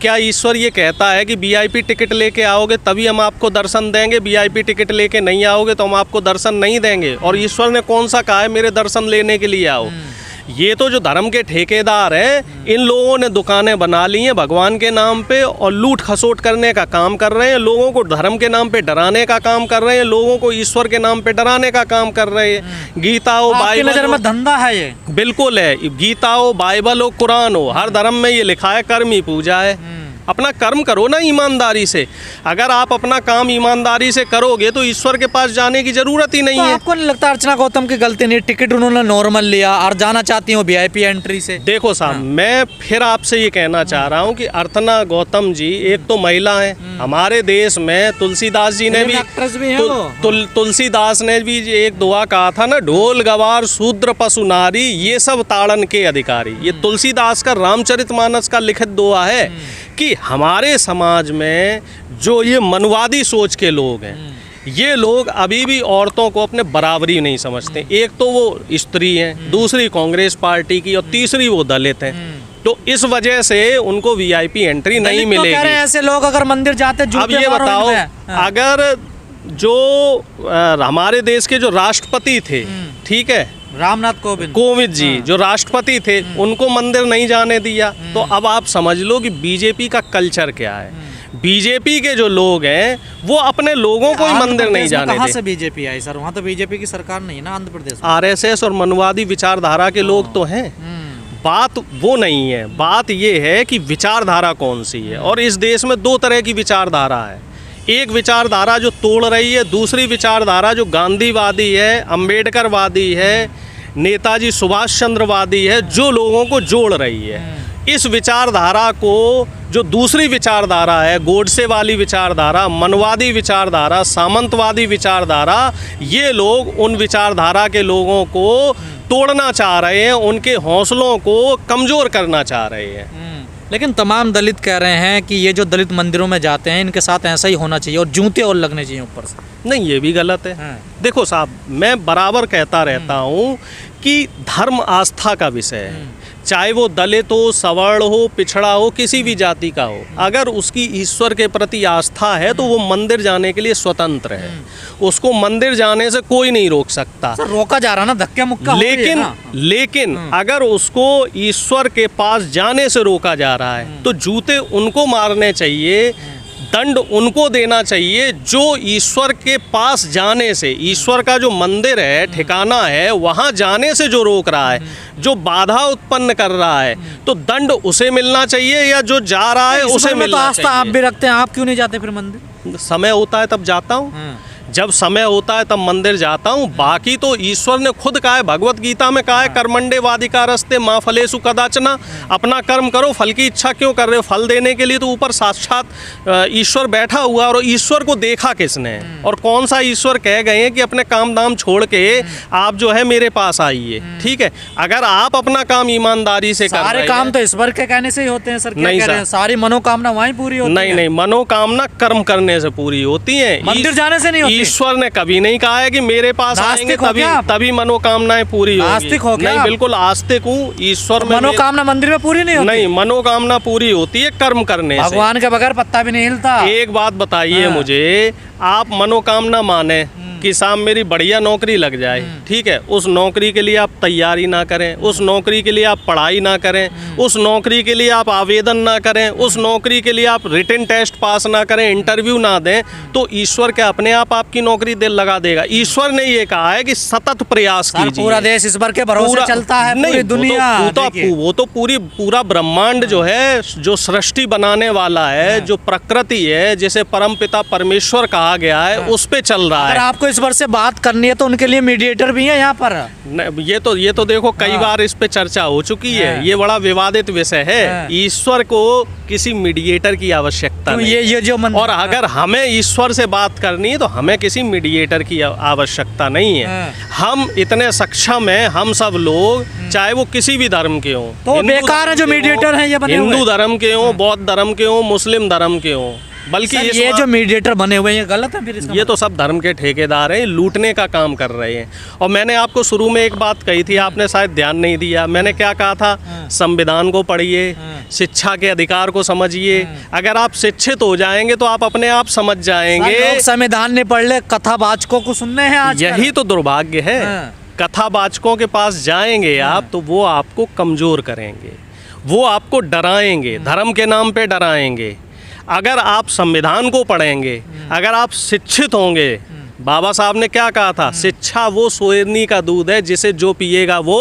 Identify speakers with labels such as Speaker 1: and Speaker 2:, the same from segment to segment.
Speaker 1: क्या ईश्वर ये कहता है कि वीआईपी टिकट लेके आओगे तभी हम आपको दर्शन देंगे, वीआईपी टिकट लेके नहीं आओगे तो हम आपको दर्शन नहीं देंगे? और ईश्वर ने कौन सा कहा है मेरे दर्शन लेने के लिए आओ? ये तो जो धर्म के ठेकेदार हैं, इन लोगों ने दुकानें बना ली हैं भगवान के नाम पे और लूट खसोट करने का काम कर रहे हैं, लोगों को धर्म के नाम पे डराने का काम कर रहे हैं, लोगों को ईश्वर के नाम पे डराने का काम कर रहे हैं। गीता हो, बाइबल,
Speaker 2: नजर में धंधा है ये?
Speaker 1: बिल्कुल है। गीता हो, बाइबल हो, कुरान हो, हर धर्म में ये लिखा है कर्म ही पूजा है। अपना कर्म करो ना ईमानदारी से। अगर आप अपना काम ईमानदारी से करोगे तो ईश्वर के पास जाने की जरूरत ही नहीं है।
Speaker 2: आपको नहीं लगता अर्चना गौतम की गलती नहीं? टिकट उन्होंने नॉर्मल लिया और जाना चाहती हूँ वीआईपी एंट्री से।
Speaker 1: देखो साहब, मैं फिर आपसे ये कहना चाह रहा हूँ कि अर्चना गौतम जी एक तो महिला है। हमारे देश में तुलसीदास जी ने भी तुलसीदास ने भी एक दुआ कहा था ना, ढोल गवार शूद्र पशु नारी ये सब ताड़न के अधिकारी। ये तुलसीदास का रामचरितमानस का लिखित दुआ है कि हमारे समाज में जो ये मनवादी सोच के लोग हैं, ये लोग अभी भी औरतों को अपने बराबरी नहीं समझते। एक तो वो स्त्री हैं, दूसरी कांग्रेस पार्टी की और तीसरी वो दलित हैं। तो इस वजह से उनको वीआईपी एंट्री नहीं मिलेगी।
Speaker 2: कह रहे हैं ऐसे लोग अगर मंदिर जाते
Speaker 1: अब ये बताओ, अगर जो हमारे देश के जो राष्ट्रपति थे, ठीक है,
Speaker 2: रामनाथ कोविंद
Speaker 1: जी जो राष्ट्रपति थे, उनको मंदिर नहीं जाने दिया, तो अब आप समझ लो कि बीजेपी का कल्चर क्या है। बीजेपी के जो लोग हैं वो अपने लोगों को ही मंदिर नहीं जाने देते।
Speaker 2: कहाँ से बीजेपी आई सर? वहाँ तो बीजेपी की सरकार नहीं है ना आंध्र प्रदेश में।
Speaker 1: आरएसएस और मनवादी विचारधारा के लोग तो हैं। बात वो नहीं है, बात ये है कि विचारधारा कौन सी है। और इस देश में दो तरह की विचारधारा है। एक विचारधारा जो तोड़ रही है, दूसरी विचारधारा जो गांधीवादी है, अंबेडकरवादी है, नेताजी सुभाष चंद्रवादी है, जो लोगों को जोड़ रही है। इस विचारधारा को, जो दूसरी विचारधारा है, गोडसे वाली विचारधारा, मनवादी विचारधारा, सामंतवादी विचारधारा, ये लोग उन विचारधारा के लोगों को तोड़ना चाह रहे हैं, उनके हौसलों को कमज़ोर करना चाह रहे हैं।
Speaker 2: लेकिन तमाम दलित कह रहे हैं कि ये जो दलित मंदिरों में जाते हैं इनके साथ ऐसा ही होना चाहिए और जूते और लगने चाहिए ऊपर से।
Speaker 1: नहीं, ये भी गलत है। देखो साहब, मैं बराबर कहता रहता हूँ कि धर्म आस्था का विषय है। चाहे वो दलित हो, सवर्ण हो, पिछड़ा हो, किसी भी जाति का हो, अगर उसकी ईश्वर के प्रति आस्था है तो वो मंदिर जाने के लिए स्वतंत्र है। उसको मंदिर जाने से कोई नहीं रोक सकता।
Speaker 2: रोका जा रहा ना, धक्का मुक्का।
Speaker 1: लेकिन अगर उसको ईश्वर के पास जाने से रोका जा रहा है तो जूते उनको मारने चाहिए, दंड उनको देना चाहिए जो ईश्वर के पास जाने से, ईश्वर का जो मंदिर है, ठिकाना है, वहाँ जाने से जो रोक रहा है, जो बाधा उत्पन्न कर रहा है, तो दंड उसे मिलना चाहिए या जो जा रहा है उसे मिलना चाहिए।
Speaker 2: आप भी रखते हैं, आप क्यों नहीं जाते फिर मंदिर?
Speaker 1: समय होता है तब जाता हूँ, जब समय होता है तब मंदिर जाता हूँ। बाकी तो ईश्वर ने खुद कहा है, भगवत गीता में कहा है, कर्मण्डे वाधिकारस्ते माँ फलेषु कदाचन। अपना कर्म करो, फल की इच्छा क्यों कर रहे हो? फल देने के लिए तो ऊपर साक्षात ईश्वर बैठा हुआ। और ईश्वर को देखा किसने? और कौन सा ईश्वर कह गए हैं कि अपने काम दाम छोड़ के आप जो है मेरे पास आइए? ठीक है, अगर आप अपना काम ईमानदारी से कर रहे हैं।
Speaker 2: सारे काम तो ईश्वर के कहने से ही होते हैं सर। नहीं सर, सारी मनोकामना वहीं पूरी होती है।
Speaker 1: नहीं, मनोकामना कर्म करने से पूरी होती है,
Speaker 2: मंदिर जाने से नहीं होती।
Speaker 1: ईश्वर ने कभी नहीं कहा है कि मेरे पास आएंगे तभी मनोकामनाएं पूरी होंगी।
Speaker 2: आस्तिक हो क्या?
Speaker 1: नहीं, बिल्कुल आस्तिक हूँ। ईश्वर में
Speaker 2: मनोकामना मंदिर में पूरी नहीं होती।
Speaker 1: नहीं, मनोकामना पूरी होती है कर्म करने से।
Speaker 2: भगवान के बगैर पत्ता भी नहीं हिलता।
Speaker 1: एक बात बताइए मुझे, आप मनोकामना माने कि साहब मेरी बढ़िया नौकरी लग जाए, ठीक है, उस नौकरी के लिए आप तैयारी ना करें, उस नौकरी के लिए आप पढ़ाई ना करें, उस नौकरी के लिए आप आवेदन ना करें, उस नौकरी के लिए आप रिटन टेस्ट पास ना करें, इंटरव्यू ना दें, तो ईश्वर क्या अपने आप आपकी नौकरी दिल लगा देगा? ईश्वर ने ये कहा है कि सतत प्रयास कीजिए।
Speaker 2: पूरा देश ईश्वर के भरोसे चलता है, पूरी दुनिया।
Speaker 1: वो तो पूरा ब्रह्मांड जो है, जो सृष्टि बनाने वाला है, जो प्रकृति है, जिसे परमपिता परमेश्वर कहा गया है, उस पे चल रहा है।
Speaker 2: आपको ईश्वर से बात करनी है तो उनके लिए मीडिएटर भी है यहाँ पर।
Speaker 1: ये तो देखो कई बार इस पे चर्चा हो चुकी है। ये बड़ा विवादित विषय है। ईश्वर को किसी मीडिएटर की आवश्यकता नहीं।
Speaker 2: ये जो
Speaker 1: और अगर हमें ईश्वर से बात करनी है तो हमें किसी मीडिएटर की आवश्यकता नहीं है। हम इतने सक्षम हैं, हम सब लोग, चाहे वो किसी भी धर्म के हों।
Speaker 2: तो बेकार है जो मीडिएटर हैं ये बने हुए।
Speaker 1: हिंदू धर्म के हों, बौद्ध धर्म के हों, मुस्लिम धर्म के हों, बल्कि
Speaker 2: सर,
Speaker 1: इस
Speaker 2: ये
Speaker 1: बात-
Speaker 2: जो मीडिएटर बने हुए हैं ये गलत है फिर इसका
Speaker 1: ये तो सब धर्म के ठेकेदार हैं, लूटने का काम कर रहे हैं। और मैंने आपको शुरू में एक बात कही थी, आपने शायद ध्यान नहीं दिया। मैंने क्या कहा था? संविधान को पढ़िए, शिक्षा के अधिकार को समझिए। अगर आप शिक्षित हो जाएंगे तो आप अपने आप समझ
Speaker 2: सर,
Speaker 1: जाएंगे।
Speaker 2: लोग संविधान नहीं पढ़ ले, कथावाचकों को सुनने हैं आज।
Speaker 1: यही तो दुर्भाग्य है।
Speaker 2: हाँ।
Speaker 1: कथावाचकों के पास जाएंगे आप तो वो आपको कमज़ोर करेंगे, वो आपको डराएंगे, धर्म के नाम पे डराएंगे। अगर आप संविधान को पढ़ेंगे, अगर आप शिक्षित होंगे, बाबा साहब ने क्या कहा था? शिक्षा वो सोयरनी का दूध है जिसे जो पिएगा वो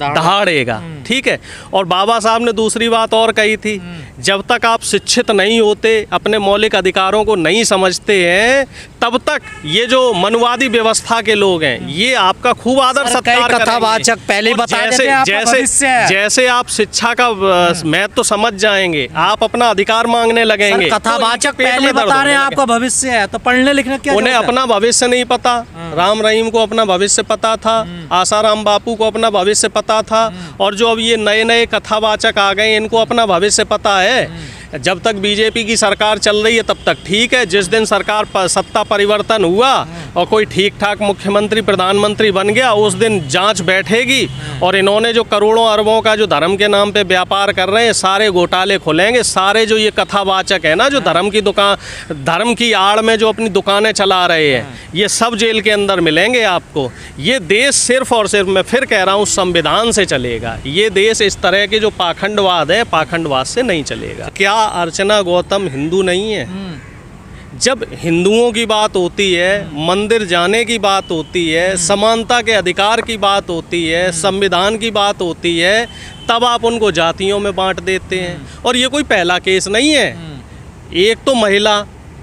Speaker 1: दहाड़ेगा। ठीक है। और बाबा साहब ने दूसरी बात और कही थी, जब तक आप शिक्षित नहीं होते, अपने मौलिक अधिकारों को नहीं समझते हैं, तब तक ये जो मनुवादी व्यवस्था के लोग हैं ये आपका खूब आदर
Speaker 2: सर,
Speaker 1: सत्कार
Speaker 2: कई
Speaker 1: करेंगे।
Speaker 2: कथावाचक पहले ही
Speaker 1: और
Speaker 2: बता देते हैं आपका भविष्य है।
Speaker 1: जैसे आप शिक्षा का महत्व तो समझ जाएंगे, आप अपना अधिकार मांगने लगेंगे।
Speaker 2: सर,
Speaker 1: तो
Speaker 2: कथावाचक
Speaker 1: इनके पेट
Speaker 2: पहले
Speaker 1: में दर्द
Speaker 2: बता रहे हैं
Speaker 1: होने
Speaker 2: आपका भविष्य है, तो पढ़ने लिखने क्या
Speaker 1: उन्हें
Speaker 2: जरूरत है?
Speaker 1: अपना भविष्य नहीं पता। राम रहीम को अपना भविष्य पता था, आसाराम बापू को अपना भविष्य पता था, और जो अब ये नए नए कथावाचक आ गए इनको अपना भविष्य पता है। जब तक बीजेपी की सरकार चल रही है तब तक ठीक है। जिस दिन सरकार सत्ता परिवर्तन हुआ और कोई ठीक ठाक मुख्यमंत्री प्रधानमंत्री बन गया, उस दिन जांच बैठेगी और इन्होंने जो करोड़ों अरबों का जो धर्म के नाम पे व्यापार कर रहे हैं, सारे घोटाले खुलेंगे। सारे जो ये कथावाचक है ना, जो धर्म की दुकान, धर्म की आड़ में जो अपनी दुकानें चला रहे हैं, ये सब जेल के अंदर मिलेंगे आपको। ये देश सिर्फ और सिर्फ, मैं फिर कह रहा हूँ, संविधान से चलेगा। ये देश इस तरह के जो पाखंडवाद है, पाखंडवाद से नहीं चलेगा। क्या अर्चना गौतम हिंदू नहीं है? जब हिंदुओं की बात होती है, मंदिर जाने की बात होती है, समानता के अधिकार की बात होती है, संविधान की बात होती है, तब आप उनको जातियों में बांट देते हैं। और ये कोई पहला केस नहीं है। एक तो महिला,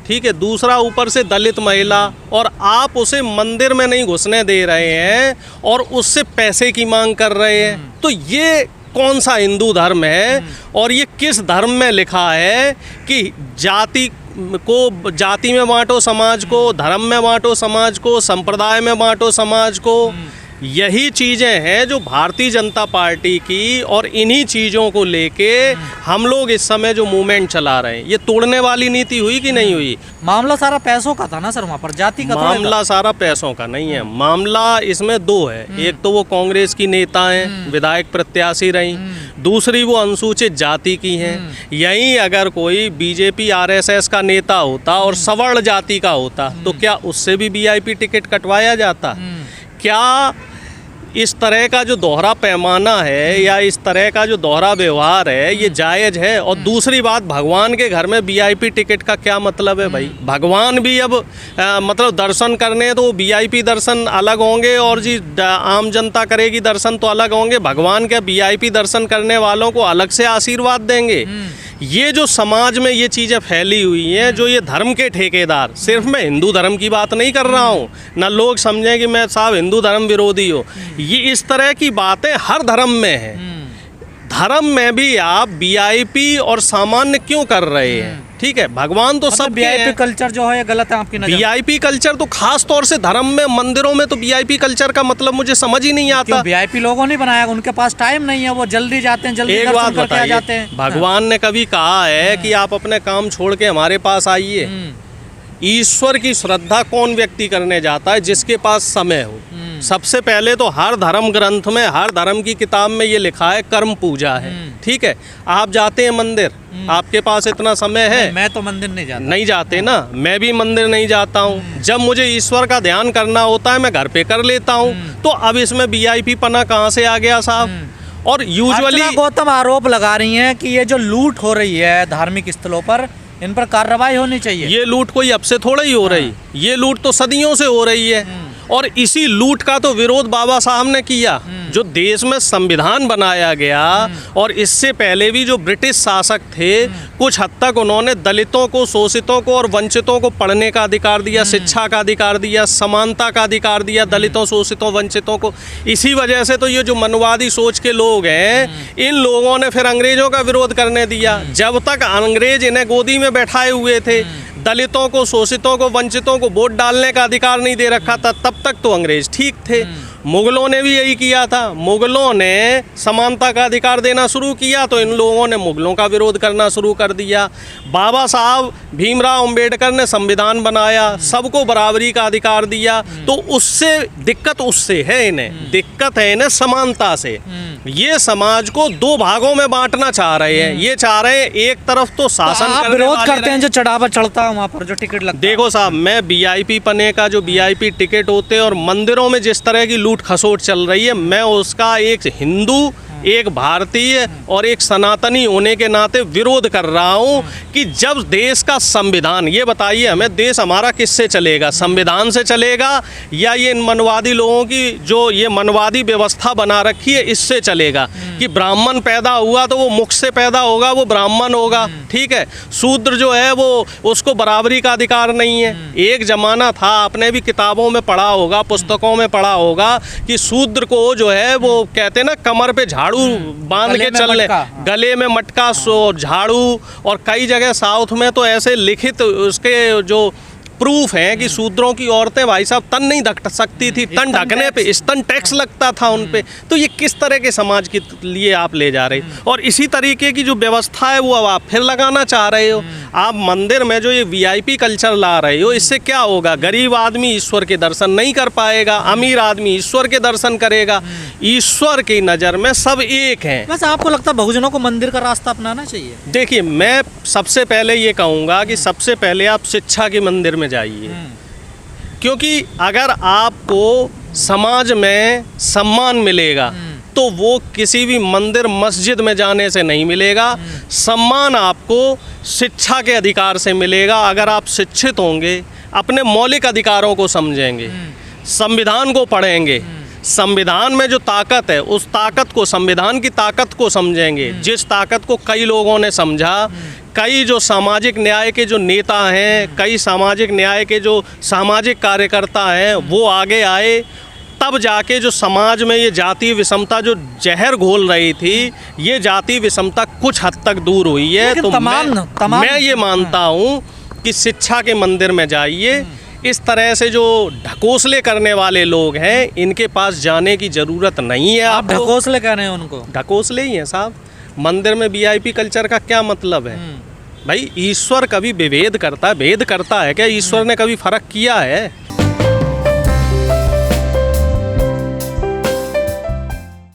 Speaker 1: ठीक है, दूसरा ऊपर से दलित महिला, और आप उसे मंदिर में नहीं घुसने दे रहे हैं और उससे पैसे की मांग कर रहे हैं। तो ये कौन सा हिंदू धर्म है? और ये किस धर्म में लिखा है कि जाति को, जाति में बांटो समाज को, धर्म में बांटो समाज को, संप्रदाय में बांटो समाज को? यही चीज़ें हैं जो भारतीय जनता पार्टी की, और इन्हीं चीज़ों को लेके हम लोग इस समय जो मूवमेंट चला रहे हैं, ये तोड़ने वाली नीति हुई कि नहीं हुई?
Speaker 2: मामला सारा पैसों का था ना सर, वहाँ पर जाति का थोड़ा
Speaker 1: मामला सारा पैसों का नहीं है। मामला इसमें दो है। एक तो वो कांग्रेस की नेता हैं, विधायक प्रत्याशी रही, दूसरी वो अनुसूचित जाति की हैं। यही अगर कोई बीजेपी आरएसएस का नेता होता और सवर्ण जाति का होता तो क्या उससे भी वीआईपी टिकट कटवाया जाता? क्या इस तरह का जो दोहरा पैमाना है या इस तरह का जो दोहरा व्यवहार है ये जायज़ है? और दूसरी बात, भगवान के घर में वीआईपी टिकट का क्या मतलब है भाई? भगवान भी अब मतलब दर्शन करने तो वीआईपी दर्शन अलग होंगे और जी आम जनता करेगी दर्शन तो अलग होंगे। भगवान के वीआईपी दर्शन करने वालों को अलग से आशीर्वाद देंगे। ये जो समाज में ये चीज़ें फैली हुई हैं, जो ये धर्म के ठेकेदार, सिर्फ मैं हिंदू धर्म की बात नहीं कर रहा हूँ, ना लोग समझें कि मैं साहब हिंदू धर्म विरोधी हो। ये इस तरह की बातें हर धर्म में है। धर्म में भी आप वीआईपी और सामान्य क्यों कर रहे हैं? ठीक है, भगवान तो सब
Speaker 2: वीआईपी कल्चर जो है गलत है आपकी नज़र?
Speaker 1: वीआईपी कल्चर तो खास तौर से धर्म में, मंदिरों में तो वीआईपी कल्चर का मतलब मुझे समझ ही नहीं आता।
Speaker 2: वीआईपी लोगों ने बनाया, उनके पास टाइम नहीं है, वो जल्दी जाते हैं, जल्दी
Speaker 1: एक बात
Speaker 2: करके आ जाते
Speaker 1: बताइए,
Speaker 2: हैं।
Speaker 1: भगवान ने कभी कहा है कि आप अपने काम छोड़ के हमारे पास आइए? ईश्वर की श्रद्धा कौन व्यक्ति करने जाता है? जिसके पास समय हो। सबसे पहले तो हर धर्म ग्रंथ में, हर धर्म की किताब में ये लिखा है कर्म पूजा है। ठीक है, आप जाते हैं मंदिर, आपके पास इतना समय है?
Speaker 2: मैं तो मंदिर नहीं जाता।
Speaker 1: नहीं जाते ना, मैं भी मंदिर नहीं जाता हूँ। जब मुझे ईश्वर का ध्यान करना होता है मैं घर पे कर लेता हूँ। तो अब इसमें वीआईपी पना कहाँ से आ गया साहब? और यूजुअली
Speaker 2: अर्चना गौतम आरोप लगा रही हैं कि ये जो लूट हो रही है धार्मिक स्थलों पर, इन पर कार्रवाई होनी चाहिए।
Speaker 1: ये लूट कोई अब से थोड़ा ही हो रही, ये लूट तो सदियों से हो रही है। और इसी लूट का तो विरोध बाबा साहब ने किया। जो देश में संविधान बनाया गया, और इससे पहले भी जो ब्रिटिश शासक थे, कुछ हद तक उन्होंने दलितों को, शोषितों को और वंचितों को पढ़ने का अधिकार दिया, शिक्षा का अधिकार दिया, समानता का अधिकार दिया दलितों, शोषितों, वंचितों को। इसी वजह से तो ये जो मनवादी सोच के लोग हैं, इन लोगों ने फिर अंग्रेजों का विरोध करने दिया। जब तक अंग्रेज इन्हें गोदी में बैठाए हुए थे, दलितों को, शोषितों को, वंचितों को वोट डालने का अधिकार नहीं दे रखा था, तब तक तो अंग्रेज ठीक थे। मुगलों ने भी यही किया था। मुगलों ने समानता का अधिकार देना शुरू किया तो इन लोगों ने मुगलों का विरोध करना शुरू कर दिया। बाबा साहब भीमराव अंबेडकर ने संविधान बनाया, सबको बराबरी का अधिकार दिया, तो उससे दिक्कत उससे है, इन्हें दिक्कत है इन्हें समानता से। ये समाज को दो भागों में बांटना चाह रहे हैं। ये चाह रहे हैं एक तरफ तो शासन
Speaker 2: आप
Speaker 1: करने
Speaker 2: विरोध
Speaker 1: वाले
Speaker 2: करते हैं जो चढ़ावा चढ़ता है वहाँ पर जो टिकट लगता है।
Speaker 1: देखो साहब, मैं वीआईपी पने का जो वीआईपी टिकट होते हैं और मंदिरों में जिस तरह की लूट खसोट चल रही है, मैं उसका एक हिंदू, एक भारतीय और एक सनातनी होने के नाते विरोध कर रहा हूँ कि जब देश का संविधान, ये बताइए हमें, देश हमारा किससे चलेगा? संविधान से चलेगा या ये इन मनवादी लोगों की जो ये मनवादी व्यवस्था बना रखी है इससे चलेगा? कि ब्राह्मण पैदा हुआ तो वो मुख से पैदा होगा, वो ब्राह्मण होगा, ठीक है। शूद्र जो है वो उसको बराबरी का अधिकार नहीं है। एक जमाना था, आपने भी किताबों में पढ़ा होगा, पुस्तकों में पढ़ा होगा कि शूद्र को जो है वो कहते हैं ना कमर पे झाड़ू बांध के चलने, गले में मटका, झाड़ू, और कई जगह साउथ में तो ऐसे लिखित उसके जो प्रूफ है कि शूद्रों की औरतें भाई साहब तन नहीं ढक सकती थी, तन ढकने पे स्तन टैक्स लगता था उन पे। तो ये किस तरह के समाज के लिए आप ले जा रहे हो? और इसी तरीके की जो व्यवस्था है वो अब आप फिर लगाना चाह रहे हो। आप मंदिर में जो ये वीआईपी कल्चर ला रहे हो, इससे क्या होगा? गरीब आदमी ईश्वर के दर्शन नहीं कर पाएगा, अमीर आदमी ईश्वर के दर्शन करेगा। ईश्वर की नज़र में सब एक हैं।
Speaker 2: वैसे आपको लगता है बहुजनों को मंदिर का रास्ता अपनाना चाहिए?
Speaker 1: देखिए, मैं सबसे पहले ये कहूँगा कि सबसे पहले आप शिक्षा के मंदिर में जाइए, क्योंकि अगर आपको समाज में सम्मान मिलेगा तो वो किसी भी मंदिर मस्जिद में जाने से नहीं मिलेगा। सम्मान आपको शिक्षा के अधिकार से मिलेगा। अगर आप शिक्षित होंगे, अपने मौलिक अधिकारों को समझेंगे, संविधान को पढ़ेंगे, संविधान में जो ताकत है उस ताकत को, संविधान की ताकत को समझेंगे, जिस ताकत को कई लोगों ने समझा, कई जो सामाजिक न्याय के जो नेता हैं, कई सामाजिक न्याय के जो सामाजिक कार्यकर्ता हैं वो आगे आए, तब जाके जो समाज में ये जातीय विषमता जो जहर घोल रही थी, ये जातीय विषमता कुछ हद तक दूर हुई है। तो मैं ये मानता हूँ कि शिक्षा के मंदिर में जाइए। इस तरह से जो ढकोसले करने वाले लोग हैं, इनके पास जाने की ज़रूरत नहीं है।
Speaker 2: आप ढकोसले कह रहे हैं उनको?
Speaker 1: ढकोसले ही हैं साहब। मंदिर में वीआईपी कल्चर का क्या मतलब है? भाई ईश्वर कभी विभेद करता है, भेद करता है क्या? ईश्वर ने कभी फर्क किया है?